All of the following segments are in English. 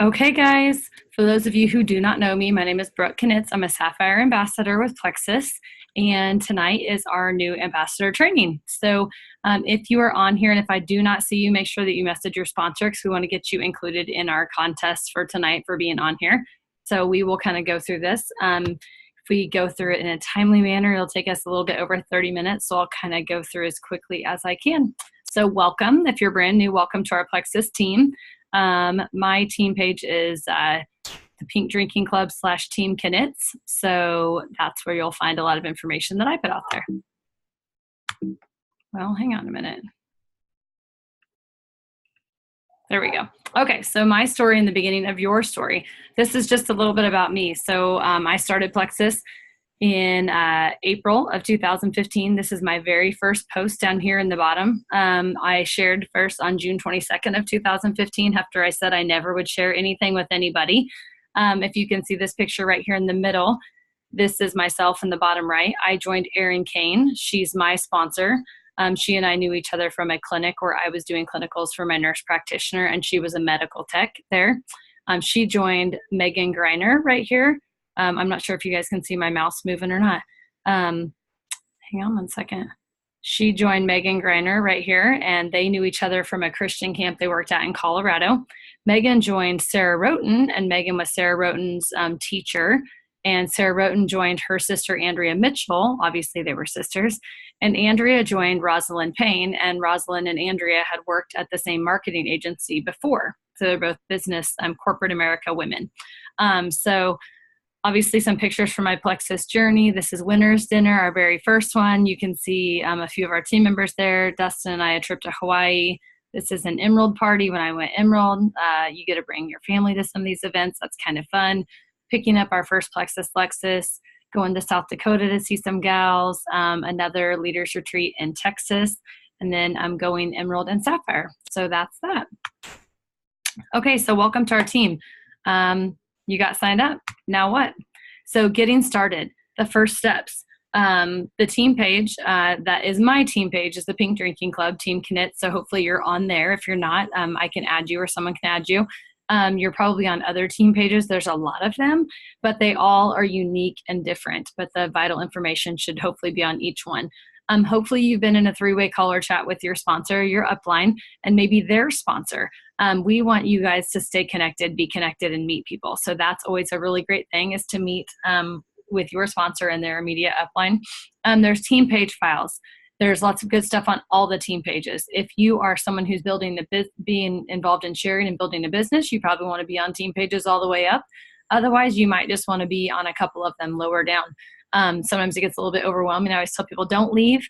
Okay, guys, for those of you who do not know me, my name is Brooke Knitz. I'm a Sapphire Ambassador with Plexus, and tonight is our new ambassador training. So if you are on here and if I do not see you, make sure that you message your sponsor because we want to get you included in our contest for tonight for being on here. So we will kind of go through this. If we go through it in a timely manner, it'll take us a little bit over 30 minutes, so I'll kind of go through as quickly as I can. So welcome. If you're brand new, welcome to our Plexus team. My team page is the Pink Drinking Club / Team Knitz. So that's where you'll find a lot of information that I put out there. Well, hang on a minute. There we go. Okay, so my story in the beginning of your story. This is just a little bit about me. So I started Plexus in April of 2015. This is my very first post down here in the bottom. I shared first on June 22nd of 2015 after I said I never would share anything with anybody. If you can see this picture right here in the middle, this is myself in the bottom right. I joined Erin Kane. She's my sponsor. She and I knew each other from a clinic where I was doing clinicals for my nurse practitioner, and she was a medical tech there. She joined Megan Greiner right here. I'm not sure if you guys can see my mouse moving or not. Hang on one second. She joined Megan Greiner right here, and they knew each other from a Christian camp they worked at in Colorado. Megan joined Sarah Roten, and Megan was Sarah Roten's teacher. And Sarah Roten joined her sister, Andrea Mitchell. Obviously, they were sisters. And Andrea joined Rosalind Payne, and Rosalind and Andrea had worked at the same marketing agency before. So they're both business, corporate America women. So obviously some pictures from my Plexus journey. This is Winner's Dinner, our very first one. You can see a few of our team members there. Dustin and I, a trip to Hawaii. This is an Emerald party when I went Emerald. You get to bring your family to some of these events. That's kind of fun. Picking up our first Plexus Lexus, going to South Dakota to see some gals, another leaders retreat in Texas, and then I'm going Emerald and Sapphire. So that's that. Okay, so welcome to our team. You got signed up. Now what? So getting started, the first steps. The team page, that is my team page, is the Pink Drinking Club, Team Knitz. So hopefully you're on there. If you're not, I can add you or someone can add you. You're probably on other team pages. There's a lot of them, but they all are unique and different. But the vital information should hopefully be on each one. Hopefully you've been in a three-way call or chat with your sponsor, your upline, and maybe their sponsor. We want you guys to stay connected, be connected, and meet people. So that's always a really great thing, is to meet with your sponsor and their immediate upline. There's team page files. There's lots of good stuff on all the team pages. If you are someone who's being involved in sharing and building a business, you probably want to be on team pages all the way up. Otherwise, you might just want to be on a couple of them lower down. Sometimes it gets a little bit overwhelming. I always tell people, don't leave.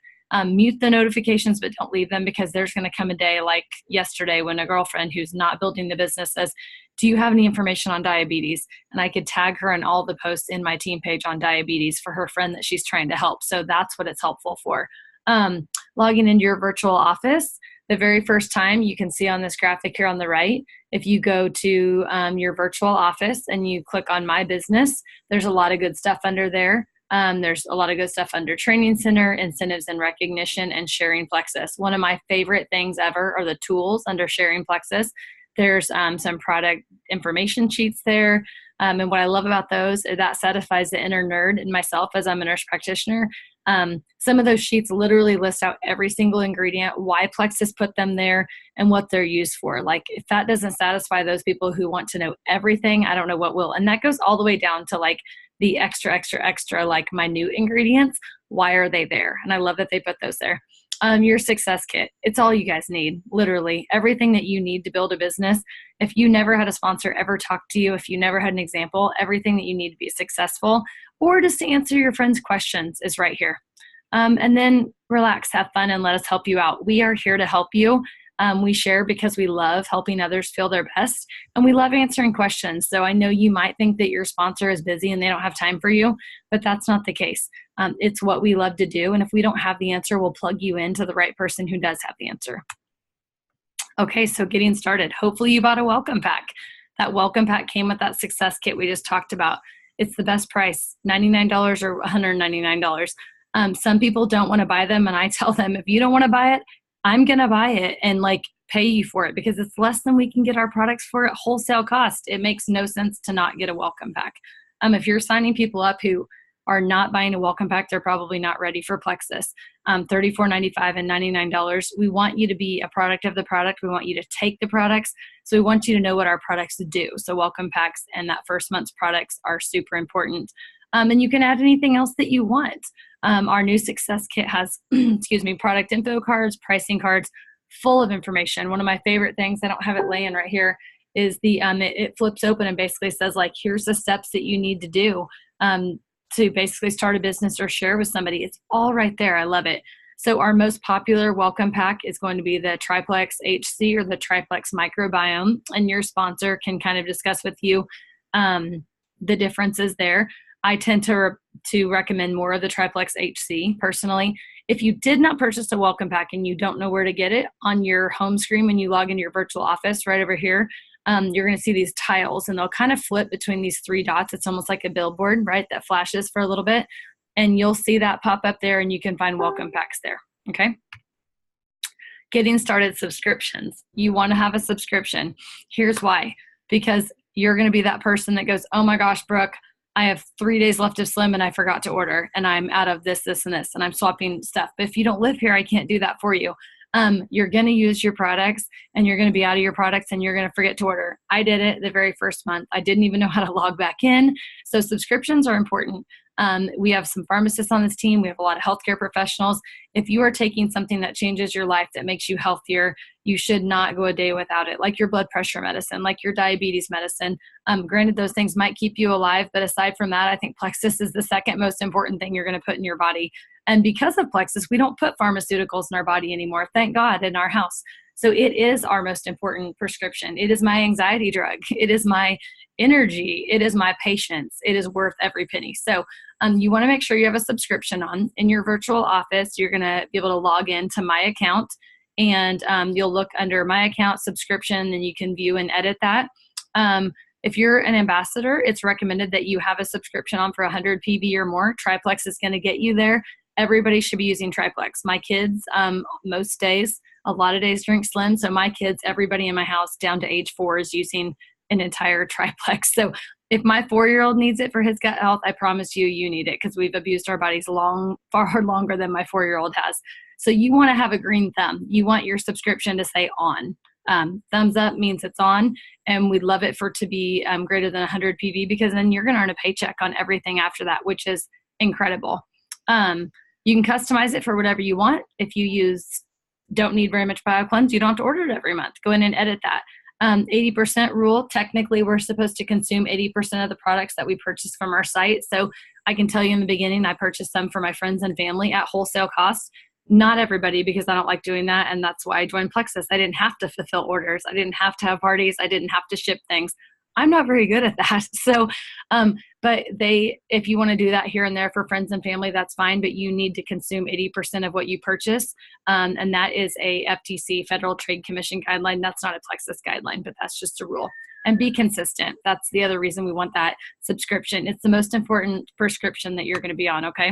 Mute the notifications, but don't leave them, because there's going to come a day like yesterday when a girlfriend who's not building the business says, do you have any information on diabetes? And I could tag her in all the posts in my team page on diabetes for her friend that she's trying to help. So that's what it's helpful for. Logging into your virtual office. The very first time, you can see on this graphic here on the right, if you go to your virtual office and you click on My Business, there's a lot of good stuff under there. There's a lot of good stuff under Training Center, Incentives and Recognition, and Sharing Plexus. One of my favorite things ever are the tools under Sharing Plexus. There's some product information sheets there. And what I love about those is that satisfies the inner nerd in myself as I'm a nurse practitioner. Some of those sheets literally list out every single ingredient, why Plexus put them there, and what they're used for. Like, if that doesn't satisfy those people who want to know everything, I don't know what will. And that goes all the way down to like the extra, like minute ingredients. Why are they there? And I love that they put those there. Your success kit. It's all you guys need, literally. Everything that you need to build a business. If you never had a sponsor ever talk to you, if you never had an example, everything that you need to be successful or just to answer your friends' questions is right here. And then relax, have fun, and let us help you out. We are here to help you. We share because we love helping others feel their best, and we love answering questions. So I know you might think that your sponsor is busy and they don't have time for you, but that's not the case. It's what we love to do, and if we don't have the answer, we'll plug you into the right person who does have the answer. Okay, so getting started. Hopefully you bought a welcome pack. That welcome pack came with that success kit we just talked about. It's the best price, $99 or $199. Some people don't want to buy them, and I tell them, if you don't want to buy it, I'm going to buy it and like pay you for it because it's less than we can get our products for at wholesale cost. It makes no sense to not get a welcome pack. If you're signing people up who are not buying a welcome pack, they're probably not ready for Plexus. $34.95 and $99. We want you to be a product of the product. We want you to take the products. So we want you to know what our products do. So welcome packs and that first month's products are super important. And you can add anything else that you want. Our new success kit has, product info cards, pricing cards, full of information. One of my favorite things, I don't have it laying right here, is it flips open and basically says, like, here's the steps that you need to do to basically start a business or share with somebody. It's all right there. I love it. So our most popular welcome pack is going to be the Triplex HC or the Triplex Microbiome, and your sponsor can kind of discuss with you the differences there. I tend to recommend more of the Triplex HC personally. If you did not purchase a welcome pack and you don't know where to get it, on your home screen when you log into your virtual office right over here, you're going to see these tiles, and they'll kind of flip between these 3 dots. It's almost like a billboard, right, that flashes for a little bit, and you'll see that pop up there, and you can find welcome packs there, okay? Getting started subscriptions. You want to have a subscription. Here's why. Because you're going to be that person that goes, oh my gosh, Brooke, I have 3 days left of Slim and I forgot to order, and I'm out of this, this, and this, and I'm swapping stuff. But if you don't live here, I can't do that for you. You're going to use your products and you're going to be out of your products and you're going to forget to order. I did it the very first month. I didn't even know how to log back in. So subscriptions are important. We have some pharmacists on this team. We have a lot of healthcare professionals. If you are taking something that changes your life, that makes you healthier, you should not go a day without it, like your blood pressure medicine, like your diabetes medicine. Granted, those things might keep you alive, but aside from that, I think Plexus is the second most important thing you're going to put in your body. And because of Plexus, we don't put pharmaceuticals in our body anymore, thank God, in our house. So it is our most important prescription. It is my anxiety drug. It is my energy. It is my patience. It is worth every penny. So you want to make sure you have a subscription on. In your virtual office, you're going to be able to log into My Account, and you'll look under My Account subscription, and you can view and edit that. If you're an ambassador, it's recommended that you have a subscription on for 100 PV or more. Triplex is going to get you there. Everybody should be using Triplex. My kids, most days, a lot of days drink Slim. So my kids, everybody in my house down to age 4 is using an entire Triplex. So if my 4-year-old needs it for his gut health, I promise you, you need it, because we've abused our bodies far longer than my 4-year-old has. So you want to have a green thumb. You want your subscription to say on. Thumbs up means it's on, and we'd love it for it to be greater than 100 PV, because then you're going to earn a paycheck on everything after that, which is incredible. You can customize it for whatever you want. If you don't need very much BioCleanse, you don't have to order it every month. Go in and edit that. 80% rule, technically we're supposed to consume 80% of the products that we purchase from our site. So I can tell you in the beginning, I purchased some for my friends and family at wholesale cost. Not everybody, because I don't like doing that, and that's why I joined Plexus. I didn't have to fulfill orders. I didn't have to have parties. I didn't have to ship things. I'm not very good at that. So, but if you want to do that here and there for friends and family, that's fine, but you need to consume 80% of what you purchase. And that is a FTC, Federal Trade Commission guideline. That's not a Plexus guideline, but that's just a rule. And be consistent. That's the other reason we want that subscription. It's the most important prescription that you're going to be on, okay?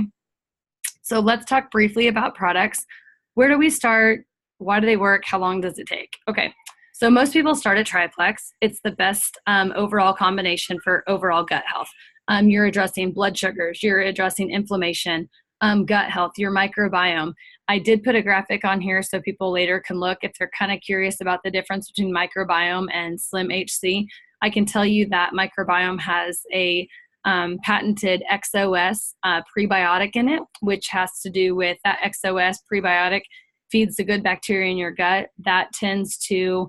So let's talk briefly about products. Where do we start? Why do they work? How long does it take? Okay. So most people start at Triplex. It's the best overall combination for overall gut health. You're addressing blood sugars, you're addressing inflammation, gut health, your microbiome. I did put a graphic on here so people later can look if they're kind of curious about the difference between microbiome and Slim HC. I can tell you that microbiome has a patented XOS prebiotic in it, which has to do with that XOS prebiotic feeds the good bacteria in your gut. That tends to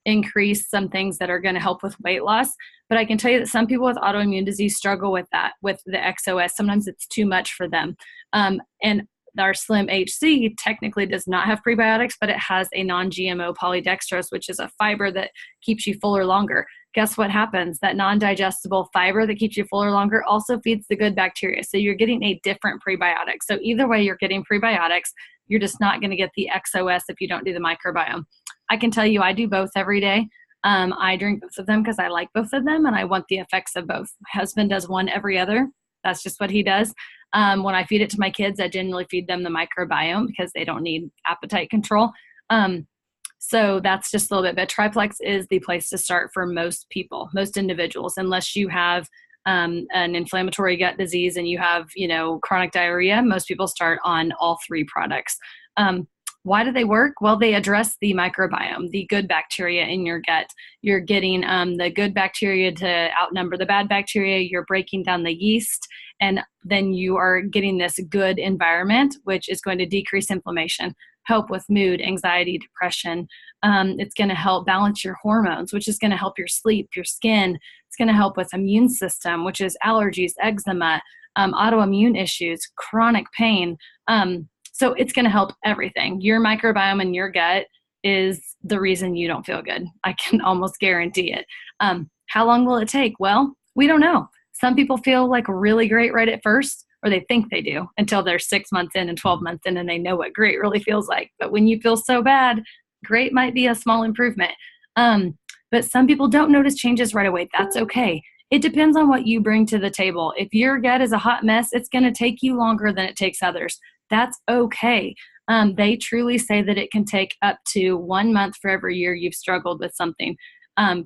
increase some things that are going to help with weight loss. But I can tell you that some people with autoimmune disease struggle with that, with the XOS. Sometimes it's too much for them. And our Slim HC technically does not have prebiotics, but it has a non-GMO polydextrose, which is a fiber that keeps you fuller longer. Guess what happens? That non-digestible fiber that keeps you fuller longer also feeds the good bacteria. So you're getting a different prebiotic. So either way, you're getting prebiotics. You're just not going to get the XOS if you don't do the microbiome. I can tell you I do both every day. I drink both of them because I like both of them and I want the effects of both. My husband does one every other. That's just what he does. When I feed it to my kids, I generally feed them the microbiome because they don't need appetite control. So that's just a little bit, but triplex is the place to start for most people, most individuals, unless you have an inflammatory gut disease and you have, chronic diarrhea. Most people start on all three products. Why do they work? Well, they address the microbiome, the good bacteria in your gut. You're getting the good bacteria to outnumber the bad bacteria. You're breaking down the yeast, and then you are getting this good environment, which is going to decrease inflammation, help with mood, anxiety, depression. It's going to help balance your hormones, which is going to help your sleep, your skin. It's going to help with immune system, which is allergies, eczema, autoimmune issues, chronic pain. So it's going to help everything. Your microbiome in your gut is the reason you don't feel good. I can almost guarantee it. How long will it take? Well, we don't know. Some people feel like really great right at first, or they think they do until they're 6 months in and 12 months in and they know what great really feels like. But when you feel so bad, great might be a small improvement. But some people don't notice changes right away. That's okay. It depends on what you bring to the table. If your gut is a hot mess, it's going to take you longer than it takes others. That's okay. They truly say that it can take up to 1 month for every year you've struggled with something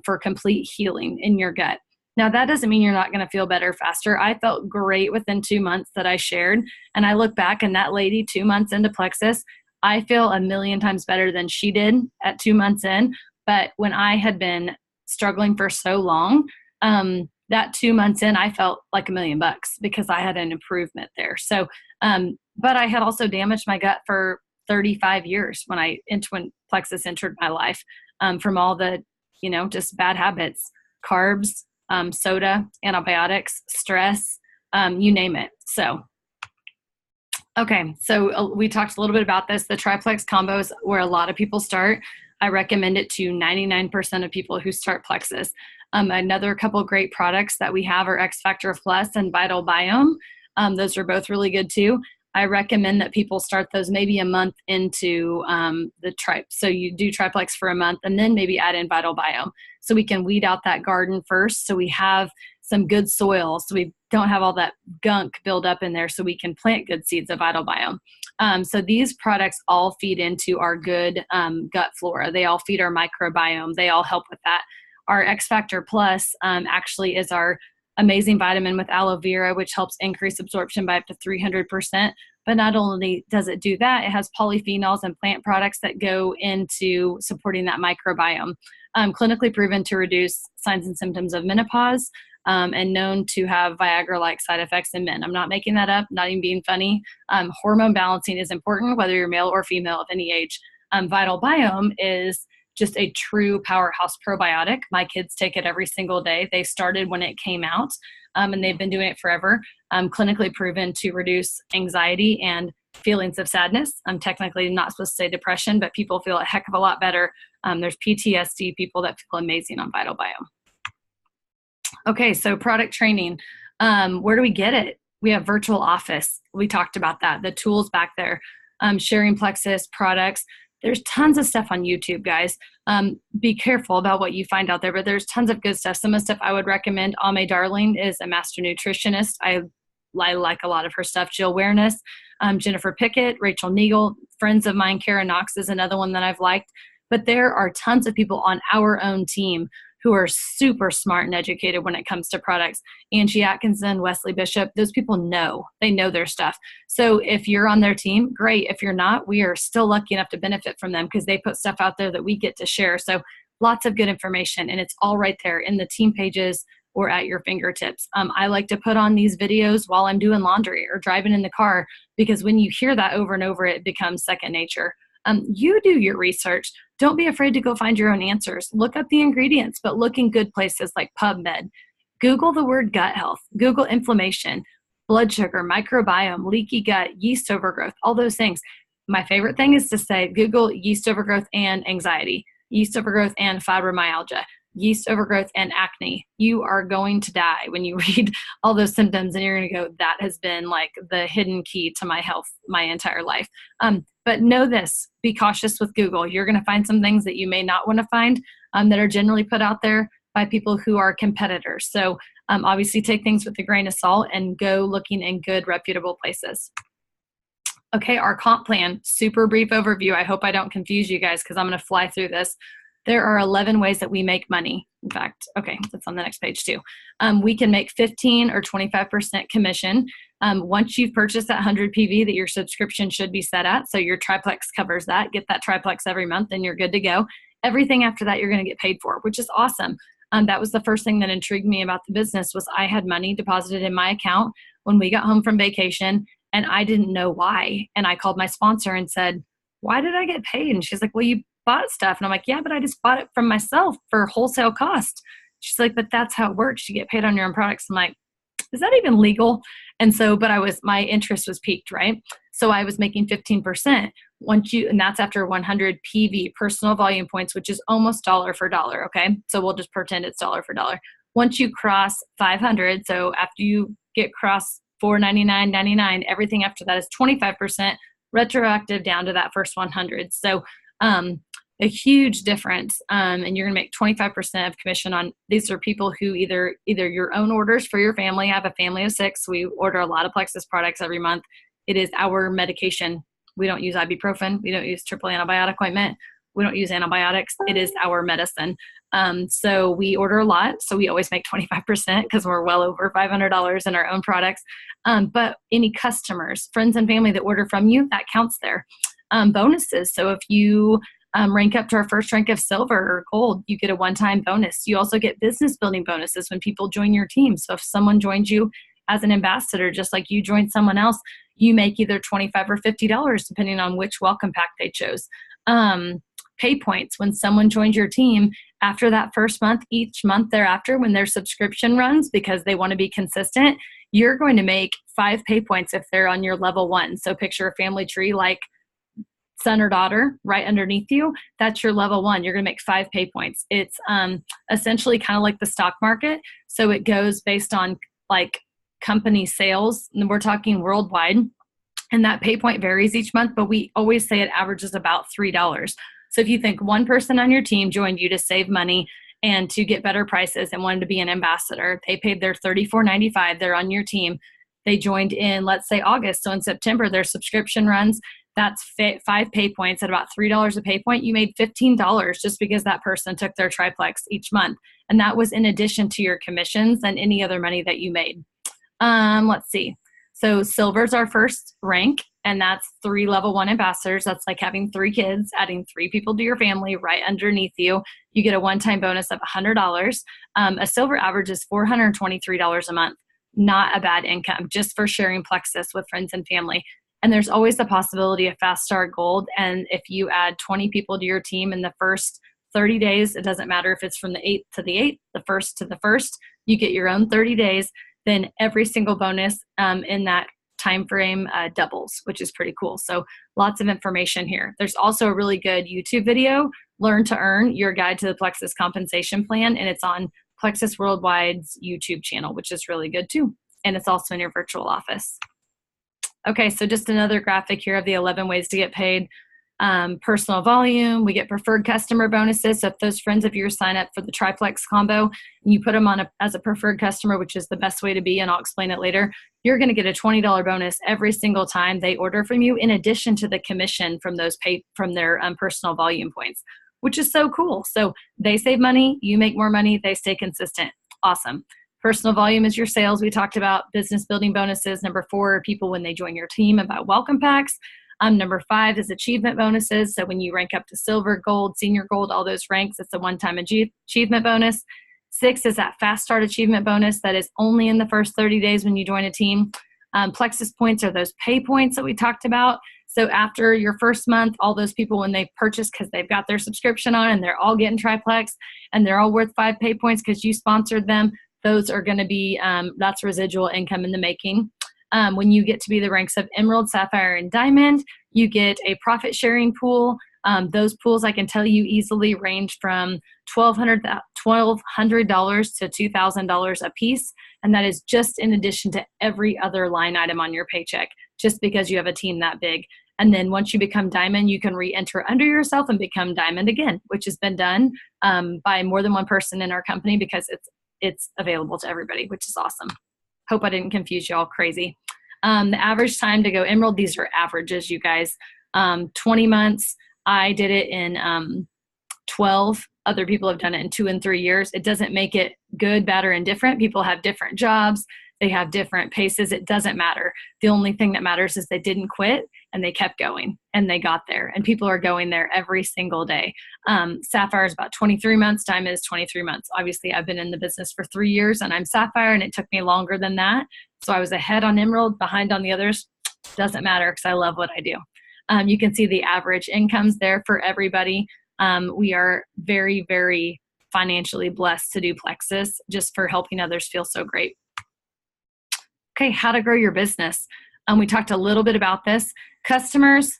for complete healing in your gut. Now, that doesn't mean you're not going to feel better faster. I felt great within 2 months that I shared. And I look back and that lady 2 months into Plexus, I feel a million times better than she did at 2 months in. But when I had been struggling for so long, that 2 months in, I felt like $1 million because I had an improvement there. So, but I had also damaged my gut for 35 years when Plexus entered my life, from all the, just bad habits, carbs, soda, antibiotics, stress, you name it. So, okay. So we talked a little bit about this. The triplex combo is where a lot of people start. I recommend it to 99% of people who start Plexus. Another couple great products that we have are X Factor Plus and Vital Biome. Those are both really good too. I recommend that people start those maybe a month into the tripe. So you do triplex for a month and then maybe add in Vital Biome. So we can weed out that garden first. So we have some good soil. So we don't have all that gunk build up in there. So we can plant good seeds of Vital Biome. So these products all feed into our good gut flora. They all feed our microbiome. They all help with that. Our X Factor Plus actually is our amazing vitamin with aloe vera, which helps increase absorption by up to 300%. But not only does it do that, it has polyphenols and plant products that go into supporting that microbiome. Clinically proven to reduce signs and symptoms of menopause, and known to have Viagra-like side effects in men. I'm not making that up, not even being funny. Hormone balancing is important, whether you're male or female of any age. Vital Biome is just a true powerhouse probiotic. My kids take it every single day. They started when it came out, and they've been doing it forever. Clinically proven to reduce anxiety and feelings of sadness. I'm technically not supposed to say depression, but people feel a heck of a lot better. There's PTSD people that feel amazing on Vital Biome. Okay, so product training. Where do we get it? We have Virtual Office. We talked about that. The tools back there. Sharing Plexus products. There's tons of stuff on YouTube, guys. Be careful about what you find out there, but there's tons of good stuff. Some of the stuff I would recommend, Ame Darling is a master nutritionist. I like a lot of her stuff. Jill Awareness, Jennifer Pickett, Rachel Neagle, friends of mine, Kara Knox is another one that I've liked. But there are tons of people on our own team who are super smart and educated when it comes to products. Angie Atkinson, Wesley Bishop, those people they know their stuff. So if you're on their team, great. If you're not, we are still lucky enough to benefit from them because they put stuff out there that we get to share. So lots of good information, and it's all right there in the team pages or at your fingertips. I like to put on these videos while I'm doing laundry or driving in the car, because when you hear that over and over, it becomes second nature. You do your research. Don't be afraid to go find your own answers. Look up the ingredients, but look in good places like PubMed. Google the word gut health. Google inflammation, blood sugar, microbiome, leaky gut, yeast overgrowth, all those things. My favorite thing is to say Google yeast overgrowth and anxiety, yeast overgrowth and fibromyalgia, yeast overgrowth and acne. You are going to die when you read all those symptoms, and you're going to go, that has been like the hidden key to my health my entire life. But know this, be cautious with Google. You're going to find some things that you may not want to find that are generally put out there by people who are competitors. So obviously take things with a grain of salt and go looking in good, reputable places. Okay, our comp plan, super brief overview. I hope I don't confuse you guys because I'm going to fly through this. There are 11 ways that we make money. In fact, okay, that's on the next page too. We can make 15 or 25% commission once you've purchased that 100 PV that your subscription should be set at. So your triplex covers that. Get that triplex every month and you're good to go. Everything after that you're going to get paid for, which is awesome. That was the first thing that intrigued me about the business was I had money deposited in my account when we got home from vacation and I didn't know why. And I called my sponsor and said, why did I get paid? And she's like, well, you bought stuff. And I'm like, yeah, but I just bought it from myself for wholesale cost. She's like, but that's how it works. You get paid on your own products. I'm like, is that even legal? And so, but my interest was piqued, right? So I was making 15% and that's after 100 PV, personal volume points, which is almost dollar for dollar. Okay. So we'll just pretend it's dollar for dollar. Once you cross 500, so after you get cross $499.99, everything after that is 25% retroactive down to that first 100. So, a huge difference. And you're going to make 25% of commission on, these are people who either your own orders for your family. I have a family of 6. We order a lot of Plexus products every month. It is our medication. We don't use ibuprofen. We don't use triple antibiotic ointment. We don't use antibiotics. It is our medicine. So we order a lot. So we always make 25% because we're well over $500 in our own products. But any customers, friends and family that order from you, that counts there. Bonuses. So if you rank up to our first rank of silver or gold, you get a one-time bonus. You also get business building bonuses when people join your team. So if someone joins you as an ambassador, just like you joined someone else, you make either $25 or $50 depending on which welcome pack they chose. Pay points. When someone joins your team after that first month, each month thereafter, when their subscription runs, because they want to be consistent, you're going to make 5 pay points if they're on your level 1. So picture a family tree like son or daughter right underneath you. That's your level 1. You're going to make 5 pay points. It's essentially kind of like the stock market. So it goes based on like company sales, and we're talking worldwide. And that pay point varies each month, but we always say it averages about $3. So if you think one person on your team joined you to save money and to get better prices and wanted to be an ambassador, they paid their $34.95. They're on your team. They joined in, let's say, August. So in September, their subscription runs. That's 5 pay points at about $3 a pay point. You made $15 just because that person took their triplex each month. And that was in addition to your commissions and any other money that you made. Let's see. So silver's our first rank, and that's 3 level 1 ambassadors. That's like having 3 kids, adding 3 people to your family right underneath you. You get a one-time bonus of $100. A silver average is $423 a month. Not a bad income just for sharing Plexus with friends and family. And there's always the possibility of Fast Start Gold. And if you add 20 people to your team in the first 30 days, it doesn't matter if it's from the 8th to the 8th, the 1st to the 1st, you get your own 30 days. Then every single bonus in that time frame doubles, which is pretty cool. So lots of information here. There's also a really good YouTube video, Learn to Earn, Your Guide to the Plexus Compensation Plan, and it's on Plexus Worldwide's YouTube channel, which is really good too. And it's also in your virtual office. Okay, so just another graphic here of the 11 ways to get paid. Personal volume, we get preferred customer bonuses. So if those friends of yours sign up for the triplex combo and you put them on as a preferred customer, which is the best way to be, and I'll explain it later, you're going to get a $20 bonus every single time they order from you, in addition to the commission from those from their personal volume points, which is so cool. So they save money, you make more money, they stay consistent. Awesome. Personal volume is your sales. We talked about business building bonuses. Number 4 are people when they join your team about welcome packs. Number 5 is achievement bonuses. So when you rank up to silver, gold, senior gold, all those ranks, it's a one-time achievement bonus. 6 is that fast start achievement bonus that is only in the first 30 days when you join a team. Plexus points are those pay points that we talked about. So after your first month, all those people, when they purchase because they've got their subscription on and they're all getting triplex and they're all worth 5 pay points because you sponsored them, those are going to be, that's residual income in the making. When you get to be the ranks of Emerald, Sapphire, and Diamond, you get a profit sharing pool. Those pools, I can tell you, easily range from $1,200 to $2,000 a piece. And that is just in addition to every other line item on your paycheck, just because you have a team that big. And then once you become Diamond, you can re-enter under yourself and become Diamond again, which has been done by more than one person in our company because it's available to everybody, which is awesome. Hope I didn't confuse you all crazy. The average time to go Emerald, these are averages, you guys, 20 months. I did it in 12. Other people have done it in 2 and 3 years. It doesn't make it good, bad, or indifferent. People have different jobs. They have different paces. It doesn't matter. The only thing that matters is they didn't quit and they kept going and they got there. And people are going there every single day. Sapphire is about 23 months. Diamond is 23 months. Obviously, I've been in the business for 3 years and I'm Sapphire, and it took me longer than that. So I was ahead on Emerald, behind on the others. Doesn't matter because I love what I do. You can see the average incomes there for everybody. We are very, very financially blessed to do Plexus just for helping others feel so great. Okay, how to grow your business. We talked a little bit about this. Customers,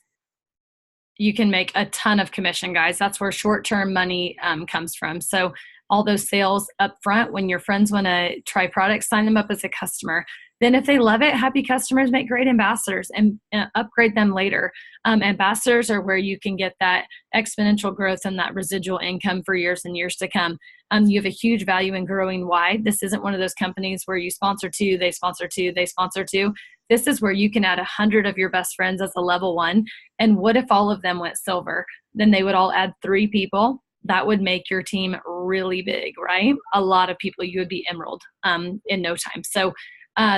you can make a ton of commission, guys. That's where short-term money comes from. So all those sales up front, when your friends want to try products, sign them up as a customer. Then if they love it, happy customers make great ambassadors and upgrade them later. Ambassadors are where you can get that exponential growth and that residual income for years and years to come. You have a huge value in growing wide. This isn't one of those companies where you sponsor 2, they sponsor 2, they sponsor 2. This is where you can add 100 of your best friends as a level 1. And what if all of them went silver? Then they would all add 3 people. That would make your team really big, right? A lot of people, you would be Emerald in no time. So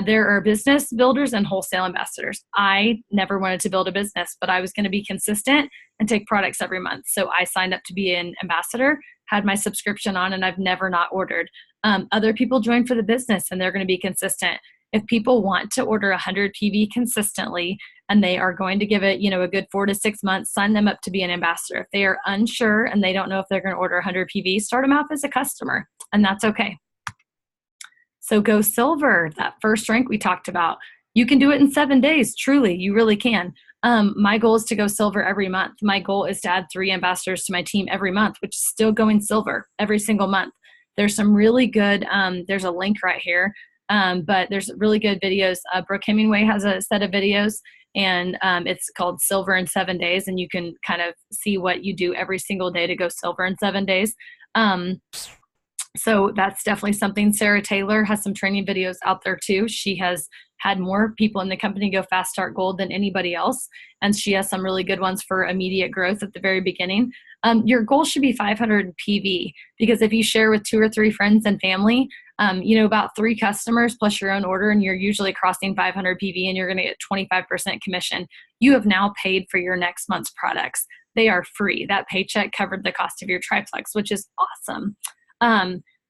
there are business builders and wholesale ambassadors. I never wanted to build a business, but I was going to be consistent and take products every month. So I signed up to be an ambassador, had my subscription on, and I've never not ordered. Other people join for the business and they're going to be consistent. If people want to order 100 PV consistently and they are going to give it, a good 4 to 6 months, sign them up to be an ambassador. If they are unsure and they don't know if they're going to order 100 PV, start them off as a customer, and that's okay. So go silver, that first rank we talked about. You can do it in 7 days. Truly, you really can. My goal is to go silver every month. My goal is to add 3 ambassadors to my team every month, which is still going silver every single month. There's some really good, there's a link right here, but there's really good videos. Brooke Hemingway has a set of videos, and it's called Silver in 7 Days, and you can kind of see what you do every single day to go silver in 7 days. So that's definitely something. Sarah Taylor has some training videos out there too. She has had more people in the company go fast start gold than anybody else. And she has some really good ones for immediate growth at the very beginning. Your goal should be 500 PV, because if you share with 2 or 3 friends and family, about 3 customers plus your own order, and you're usually crossing 500 PV and you're going to get 25% commission, you have now paid for your next month's products. They are free. That paycheck covered the cost of your triplex, which is awesome.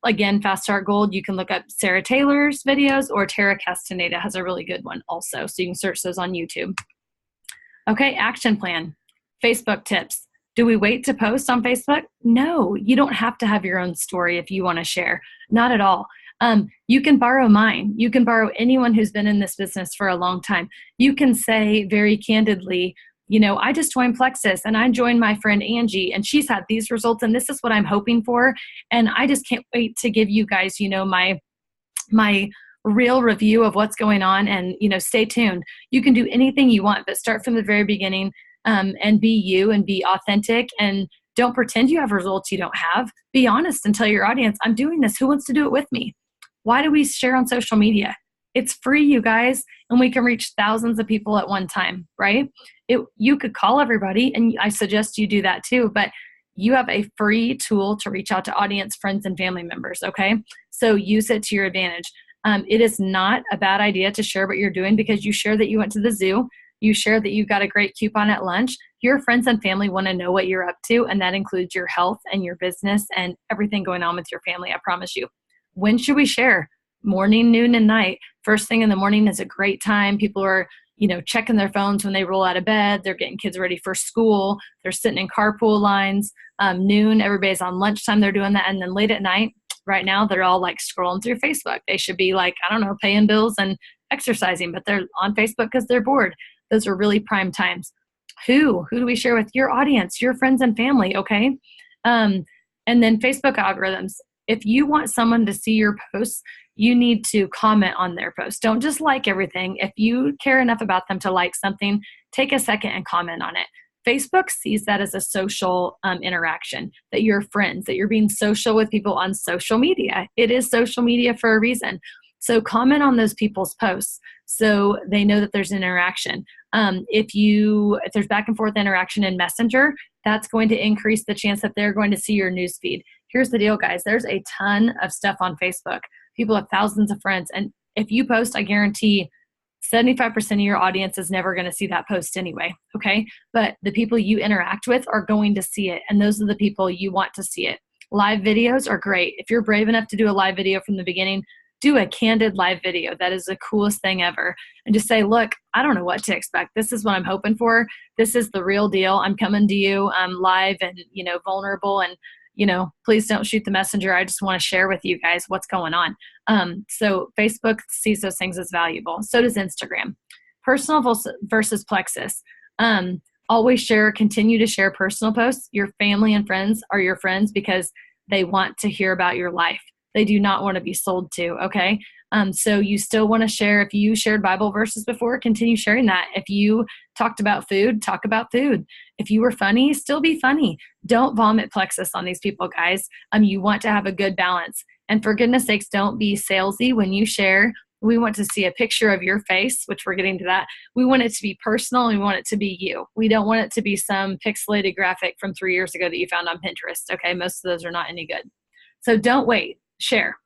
Again, Fast Start Gold, you can look up Sarah Taylor's videos, or Tara Castaneda has a really good one also. So you can search those on YouTube. Okay, action plan. Facebook tips. Do we wait to post on Facebook? No, you don't have to have your own story if you want to share. Not at all. You can borrow mine. You can borrow anyone who's been in this business for a long time. You can say very candidly, I just joined Plexus and I joined my friend Angie and she's had these results and this is what I'm hoping for. And I just can't wait to give you guys, my real review of what's going on, and, stay tuned. You can do anything you want, but start from the very beginning, and be you and be authentic, and don't pretend you have results you don't have. Be honest and tell your audience, I'm doing this. Who wants to do it with me? Why do we share on social media? It's free, you guys, and we can reach thousands of people at one time, right? You could call everybody, and I suggest you do that too, but you have a free tool to reach out to audience, friends, and family members, okay? So use it to your advantage. It is not a bad idea to share what you're doing, because you share that you went to the zoo, you share that you got a great coupon at lunch. Your friends and family want to know what you're up to, and that includes your health and your business and everything going on with your family, I promise you. When should we share? Morning, noon, and night. First thing in the morning is a great time. People are, checking their phones when they roll out of bed. They're getting kids ready for school. They're sitting in carpool lines. Noon, everybody's on lunchtime. They're doing that. And then late at night, right now, they're all scrolling through Facebook. They should be paying bills and exercising, but they're on Facebook because they're bored. Those are really prime times. Who do we share with? Your audience, your friends and family, okay? And then Facebook algorithms. If you want someone to see your posts, you need to comment on their post. Don't just like everything. If you care enough about them to like something, take a second and comment on it. Facebook sees that as a social interaction, that you're friends, that you're being social with people on social media. It is social media for a reason. So comment on those people's posts so they know that there's an interaction. If there's back and forth interaction in Messenger, that's going to increase the chance that they're going to see your news feed. Here's the deal, guys. There's a ton of stuff on Facebook. People have thousands of friends. And if you post, I guarantee 75% of your audience is never going to see that post anyway, okay? But the people you interact with are going to see it, and those are the people you want to see it. Live videos are great. If you're brave enough to do a live video from the beginning, do a candid live video. That is the coolest thing ever. And just say, look, I don't know what to expect. This is what I'm hoping for. This is the real deal. I'm coming to you. I'm live and, vulnerable, and, please don't shoot the messenger. I just want to share with you guys what's going on. So Facebook sees those things as valuable. So does Instagram. Personal versus Plexus. Always continue to share personal posts. Your family and friends are your friends because they want to hear about your life. They do not want to be sold to, okay? So you still want to share. If you shared Bible verses before, continue sharing that. If you talked about food, talk about food. If you were funny, still be funny. Don't vomit Plexus on these people, guys. You want to have a good balance. And for goodness sakes, don't be salesy when you share. We want to see a picture of your face, which we're getting to that. We want it to be personal, and we want it to be you. We don't want it to be some pixelated graphic from 3 years ago that you found on Pinterest, okay? Most of those are not any good. So don't wait. Share.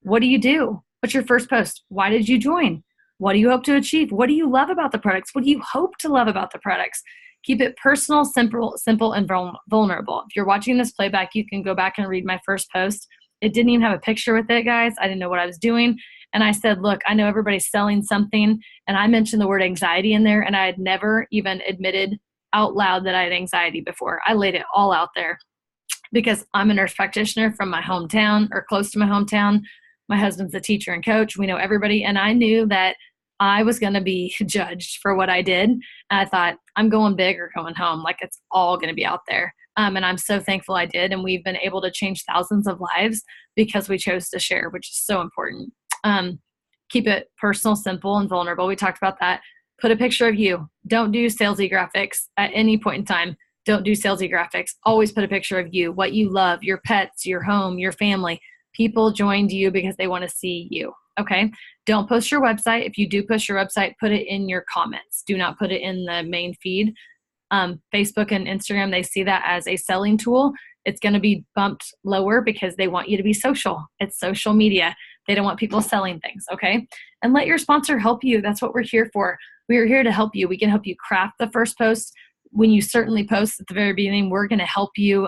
What do you do? What's your first post? Why did you join? What do you hope to achieve? What do you love about the products? What do you hope to love about the products? Keep it personal, simple, and vulnerable. If you're watching this playback, you can go back and read my first post. It didn't even have a picture with it, guys. I didn't know what I was doing. And I said, look, I know everybody's selling something. And I mentioned the word anxiety in there. And I had never even admitted out loud that I had anxiety before. I laid it all out there because I'm a nurse practitioner from my hometown, or close to my hometown. My husband's a teacher and coach. We know everybody. And I knew that I was going to be judged for what I did. And I thought, I'm going big or going home. Like, it's all going to be out there. And I'm so thankful I did. And we've been able to change thousands of lives because we chose to share, which is so important. Keep it personal, simple, and vulnerable. We talked about that. Put a picture of you. Don't do salesy graphics at any point in time. Don't do salesy graphics. Always put a picture of you, what you love, your pets, your home, your family. People joined you because they want to see you. Okay. Don't post your website. If you do post your website, put it in your comments. Do not put it in the main feed. Facebook and Instagram, they see that as a selling tool. It's going to be bumped lower because they want you to be social. It's social media. They don't want people selling things. Okay. And let your sponsor help you. That's what we're here for. We are here to help you. We can help you craft the first post. When you certainly post at the very beginning, we're going to help you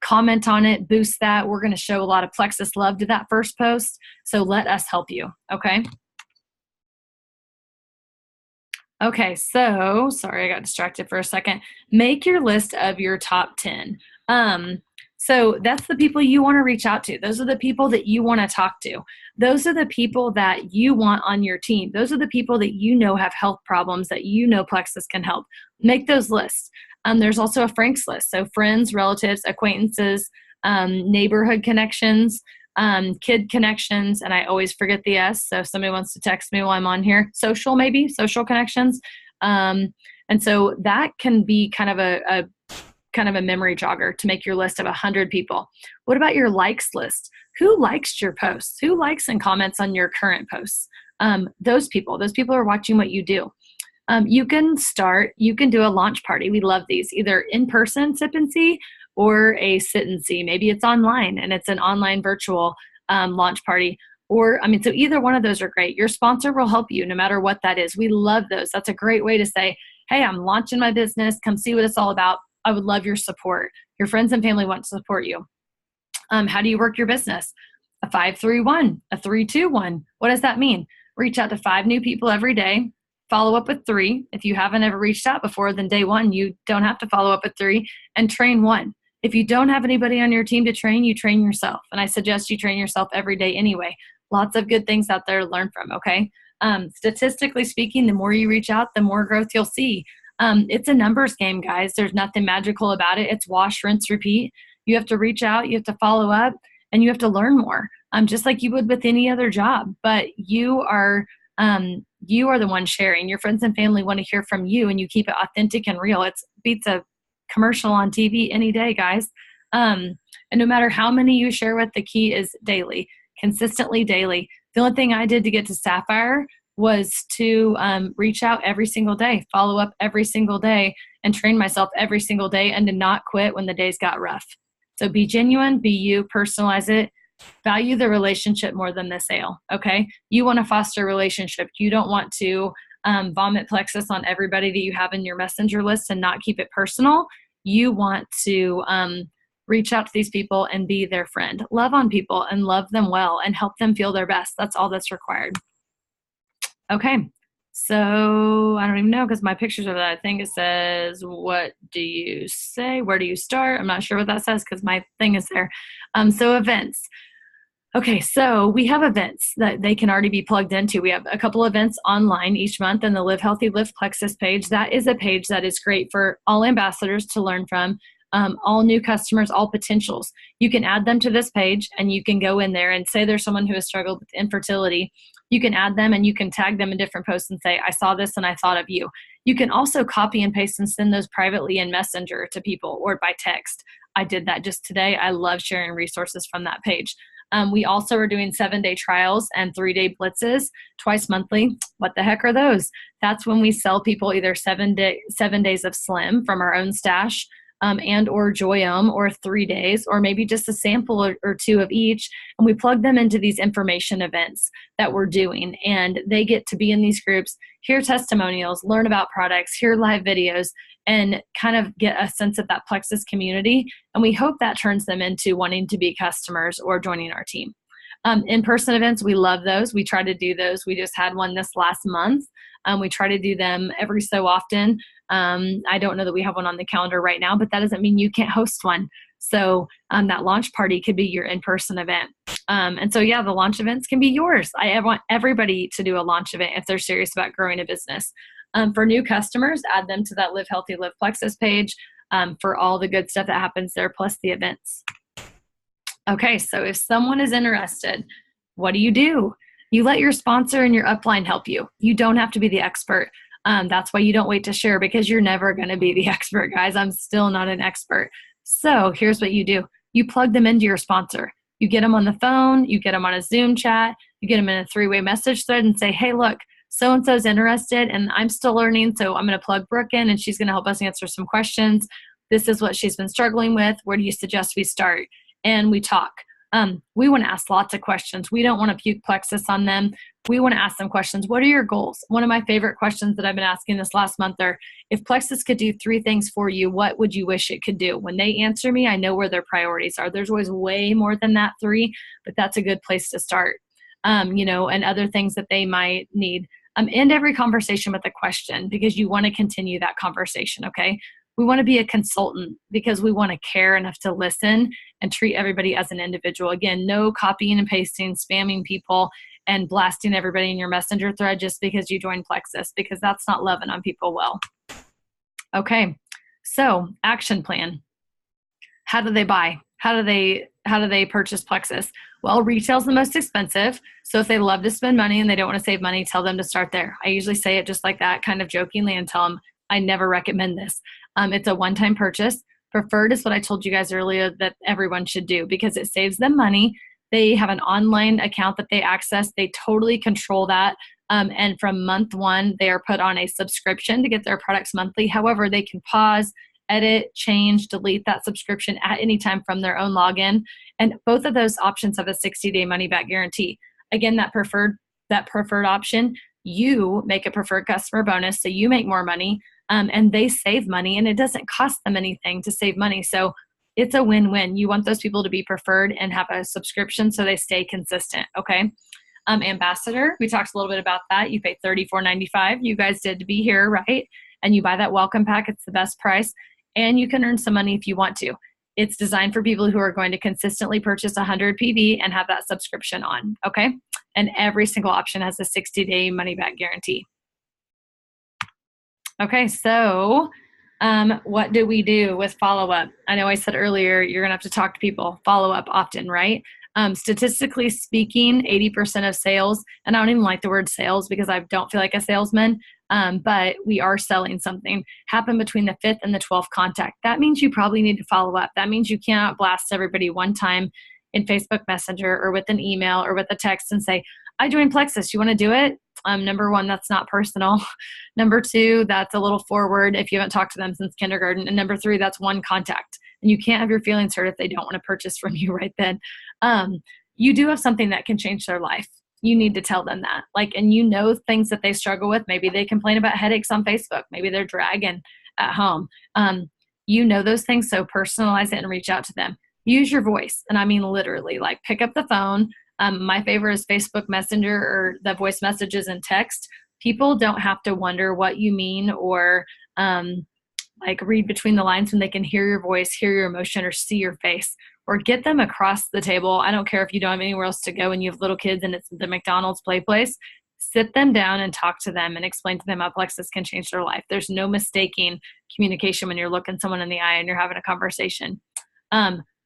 comment on it, boost that. We're going to show a lot of Plexus love to that first post. So let us help you. Okay. Okay, so sorry, I got distracted for a second. Make your list of your top 10. So that's the people you want to reach out to. Those are the people that you want to talk to. Those are the people that you want on your team. Those are the people that you know have health problems that you know Plexus can help. Make those lists. There's also a Frank's list. So friends, relatives, acquaintances, neighborhood connections, kid connections, and I always forget the S. So if somebody wants to text me while I'm on here, social connections. And so that can be kind of a memory jogger to make your list of 100 people. What about your likes list? Who likes your posts? Who likes and comments on your current posts? Those people are watching what you do. You can do a launch party. We love these, either in person, sip and see, or a sit and see. Maybe it's online and it's an online virtual launch party. So either one of those are great. Your sponsor will help you no matter what that is. We love those. That's a great way to say, hey, I'm launching my business. Come see what it's all about. I would love your support. Your friends and family want to support you. How do you work your business? A 5-3-1, a 3-2-1. What does that mean? Reach out to 5 new people every day. Follow up with 3. If you haven't ever reached out before, then day 1, you don't have to follow up with 3, and train 1. If you don't have anybody on your team to train, you train yourself. And I suggest you train yourself every day anyway. Lots of good things out there to learn from, okay? Statistically speaking, the more you reach out, the more growth you'll see. It's a numbers game, guys. There's nothing magical about it. It's wash, rinse, repeat. You have to reach out, you have to follow up, and you have to learn more, just like you would with any other job. But you are the one sharing. Your friends and family want to hear from you, and you keep it authentic and real. It beats a commercial on TV any day, guys. And no matter how many you share with, the key is daily, consistently daily. The only thing I did to get to Sapphire was to reach out every single day, follow up every single day, and train myself every single day, and to not quit when the days got rough. So be genuine, be you, personalize it, value the relationship more than the sale, okay? You want to foster a relationship. You don't want to vomit Plexus on everybody that you have in your messenger list and not keep it personal. You want to reach out to these people and be their friend. Love on people and love them well and help them feel their best. That's all that's required. Okay, so I don't even know because my pictures of that, I think it says, what do you say? Where do you start? I'm not sure what that says because my thing is there. So events. Okay, so we have events that they can already be plugged into. We have a couple events online each month in the Live Healthy Live Plexus page. That is a page that is great for all ambassadors to learn from, all new customers, all potentials. You can add them to this page and you can go in there and say there's someone who has struggled with infertility. You can add them and you can tag them in different posts and say, I saw this and I thought of you. You can also copy and paste and send those privately in Messenger to people or by text. I did that just today. I love sharing resources from that page. We also are doing 7-day trials and 3-day blitzes twice monthly. What the heck are those? That's when we sell people either 7 days of Slim from our own stash, and or Joyum, or 3 days, or maybe just a sample or two of each. And we plug them into these information events that we're doing. And they get to be in these groups, hear testimonials, learn about products, hear live videos, and kind of get a sense of that Plexus community. And we hope that turns them into wanting to be customers or joining our team. In-person events, we love those. We try to do those. We just had one this last month. We try to do them every so often. I don't know that we have one on the calendar right now, but that doesn't mean you can't host one. So that launch party could be your in-person event. And so, yeah, the launch events can be yours. I want everybody to do a launch event if they're serious about growing a business. For new customers, add them to that Live Healthy Live Plexus page for all the good stuff that happens there, plus the events. Okay, so if someone is interested, what do? You let your sponsor and your upline help you. You don't have to be the expert. That's why you don't wait to share, because you're never going to be the expert, guys. I'm still not an expert. So here's what you do. You plug them into your sponsor. You get them on the phone. You get them on a Zoom chat. You get them in a 3-way message thread and say, hey, look, so-and-so's interested and I'm still learning. So I'm going to plug Brooke in and she's going to help us answer some questions. This is what she's been struggling with. Where do you suggest we start? And we talk. We want to ask lots of questions. We don't want to puke Plexus on them. We want to ask them questions. What are your goals? One of my favorite questions that I've been asking this last month are, if Plexus could do 3 things for you, what would you wish it could do? When they answer me, I know where their priorities are. There's always way more than that 3, but that's a good place to start. And other things that they might need. End every conversation with a question, because you want to continue that conversation, okay? We want to be a consultant because we want to care enough to listen and treat everybody as an individual. Again, no copying and pasting, spamming people, and blasting everybody in your messenger thread just because you joined Plexus, because that's not loving on people well. Okay, so action plan. How do they buy? How do they purchase Plexus? Well, retail's the most expensive. So if they love to spend money and they don't want to save money, tell them to start there. I usually say it just like that, kind of jokingly, and tell them I never recommend this. It's a one-time purchase. Preferred is what I told you guys earlier that everyone should do, because it saves them money. They have an online account that they access. They totally control that. And from month 1, they are put on a subscription to get their products monthly. However, they can pause, edit, change, delete that subscription at any time from their own login. And both of those options have a 60-day money-back guarantee. Again, that preferred option, you make a preferred customer bonus, so you make more money, and they save money, and it doesn't cost them anything to save money. So it's a win-win. You want those people to be preferred and have a subscription so they stay consistent, okay? Ambassador, we talked a little bit about that. You pay $34.95. You guys did to be here, right? And you buy that welcome pack. It's the best price. And you can earn some money if you want to. It's designed for people who are going to consistently purchase 100 PV and have that subscription on, okay? And every single option has a 60-day money-back guarantee. Okay, so what do we do with follow-up? I know I said earlier you're going to have to talk to people, follow up often, right? Statistically speaking, 80% of sales, and I don't even like the word sales because I don't feel like a salesman, but we are selling something, happen between the 5th and the 12th contact. That means you probably need to follow up. That means you cannot blast everybody one time in Facebook Messenger or with an email or with a text and say, I joined Plexus. You want to do it? Number one, that's not personal. Number two, that's a little forward if you haven't talked to them since kindergarten. And number three, that's one contact. And you can't have your feelings hurt if they don't want to purchase from you right then. You do have something that can change their life. You need to tell them that. And you know things that they struggle with. Maybe they complain about headaches on Facebook. Maybe they're dragging at home. You know those things, so personalize it and reach out to them. Use your voice. And I mean literally, pick up the phone. My favorite is Facebook Messenger or the voice messages and text. People don't have to wonder what you mean or read between the lines when they can hear your voice, hear your emotion, or see your face. Or get them across the table. I don't care if you don't have anywhere else to go and you have little kids and it's the McDonald's play place. Sit them down and talk to them and explain to them how Plexus can change their life. There's no mistaking communication when you're looking someone in the eye and you're having a conversation.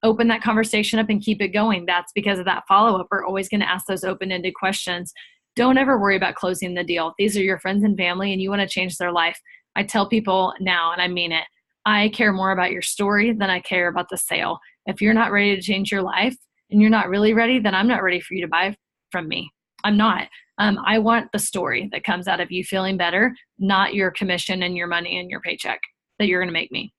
Open that conversation up and keep it going. That's because of that follow-up. We're always going to ask those open-ended questions. Don't ever worry about closing the deal. These are your friends and family and you want to change their life. I tell people now, and I mean it, I care more about your story than I care about the sale. If you're not ready to change your life and you're not really ready, then I'm not ready for you to buy from me. I'm not. I want the story that comes out of you feeling better, not your commission and your money and your paycheck that you're going to make me.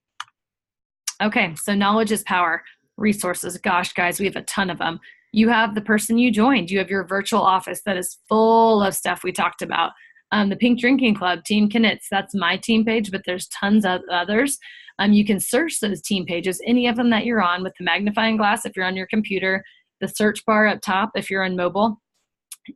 Okay, so knowledge is power. Resources. Gosh, guys, we have a ton of them. You have the person you joined. You have your virtual office that is full of stuff we talked about. The Pink Drinking Club, Team Knits, that's my team page, but there's tons of others. You can search those team pages, any of them that you're on with the magnifying glass if you're on your computer, the search bar up top if you're on mobile.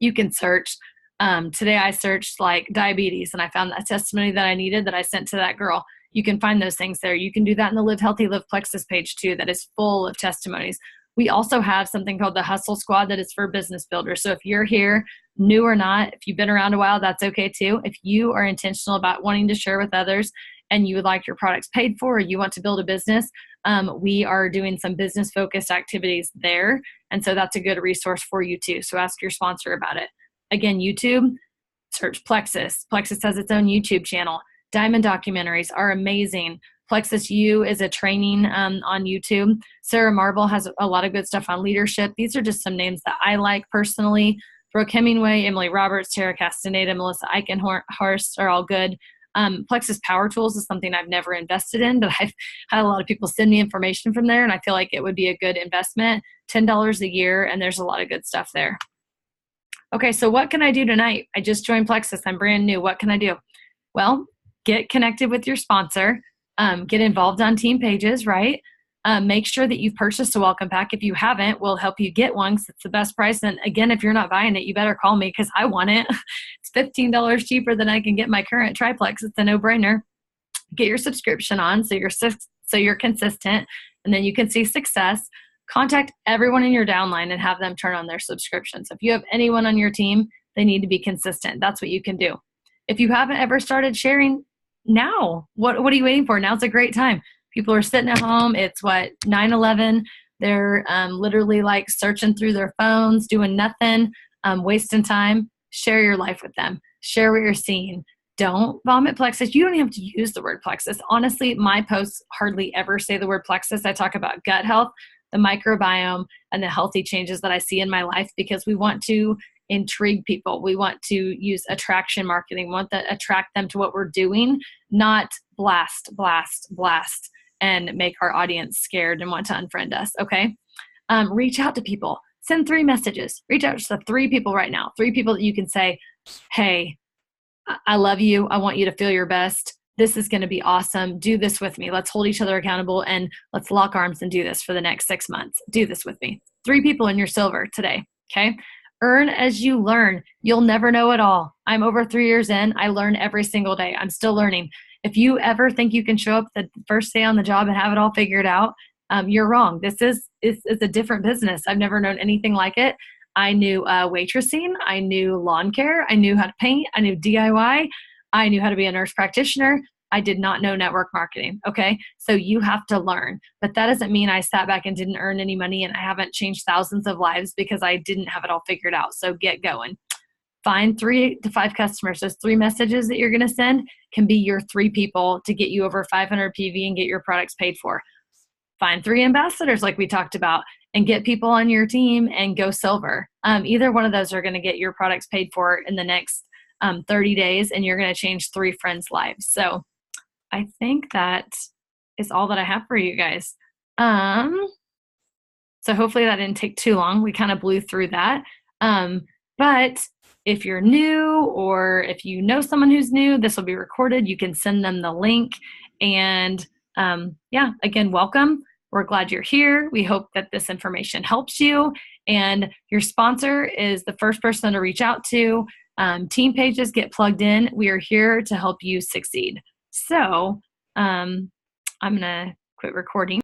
You can search. Today I searched diabetes and I found that testimony that I needed that I sent to that girl. You can find those things there. You can do that in the Live Healthy, Live Plexus page too that is full of testimonies. We also have something called the Hustle Squad that is for business builders. So if you're here, new or not, if you've been around a while, that's okay too. If you are intentional about wanting to share with others and you would like your products paid for or you want to build a business, we are doing some business focused activities there. And so that's a good resource for you too. So ask your sponsor about it. Again, YouTube, search Plexus. Plexus has its own YouTube channel. Diamond documentaries are amazing. Plexus U is a training on YouTube. Sarah Marble has a lot of good stuff on leadership. These are just some names that I like personally. Brooke Hemingway, Emily Roberts, Tara Castaneda, Melissa Eichenhorst are all good. Plexus Power Tools is something I've never invested in, but I've had a lot of people send me information from there, and I feel like it would be a good investment. $10 a year, and there's a lot of good stuff there. Okay, so what can I do tonight? I just joined Plexus. I'm brand new. What can I do? Well, get connected with your sponsor. Get involved on team pages, right? Make sure that you've purchased a welcome pack. If you haven't, we'll help you get one because it's the best price. And again, if you're not buying it, you better call me because I want it. It's $15 cheaper than I can get my current triplex. It's a no-brainer. Get your subscription on so you're consistent, and then you can see success. Contact everyone in your downline and have them turn on their subscription. So if you have anyone on your team, they need to be consistent. That's what you can do. If you haven't ever started sharing, now, what are you waiting for? Now's a great time. People are sitting at home. It's 9/11. They're literally searching through their phones, doing nothing, wasting time. Share your life with them. Share what you're seeing. Don't vomit Plexus. You don't even have to use the word Plexus. Honestly, my posts hardly ever say the word Plexus. I talk about gut health, the microbiome, and the healthy changes that I see in my life because we want to intrigue people. We want to use attraction marketing. We want to attract them to what we're doing, not blast, and make our audience scared and want to unfriend us, okay? Reach out to people. Send 3 messages. Reach out to 3 people right now. 3 people that you can say, hey, I love you. I want you to feel your best. This is going to be awesome. Do this with me. Let's hold each other accountable and let's lock arms and do this for the next 6 months. Do this with me. 3 people in your silver today, okay? Earn as you learn. You'll never know it all. I'm over 3 years in. I learn every single day. I'm still learning. If you ever think you can show up the first day on the job and have it all figured out, you're wrong. This is a different business. I've never known anything like it. I knew waitressing. I knew lawn care. I knew how to paint. I knew DIY. I knew how to be a nurse practitioner. I did not know network marketing. Okay. So you have to learn, but that doesn't mean I sat back and didn't earn any money and I haven't changed thousands of lives because I didn't have it all figured out. So get going. Find 3 to 5 customers. Those 3 messages that you're going to send can be your 3 people to get you over 500 PV and get your products paid for. find 3 ambassadors like we talked about and get people on your team and go silver. Either one of those are going to get your products paid for in the next 30 days, and you're going to change 3 friends' lives. So I think that is all that I have for you guys. So hopefully that didn't take too long. We kind of blew through that. But if you're new, or if you know someone who's new, this will be recorded. You can send them the link. And yeah, again, welcome. We're glad you're here. We hope that this information helps you. And your sponsor is the first person to reach out to. Team pages get plugged in. We are here to help you succeed. So I'm going to quit recording.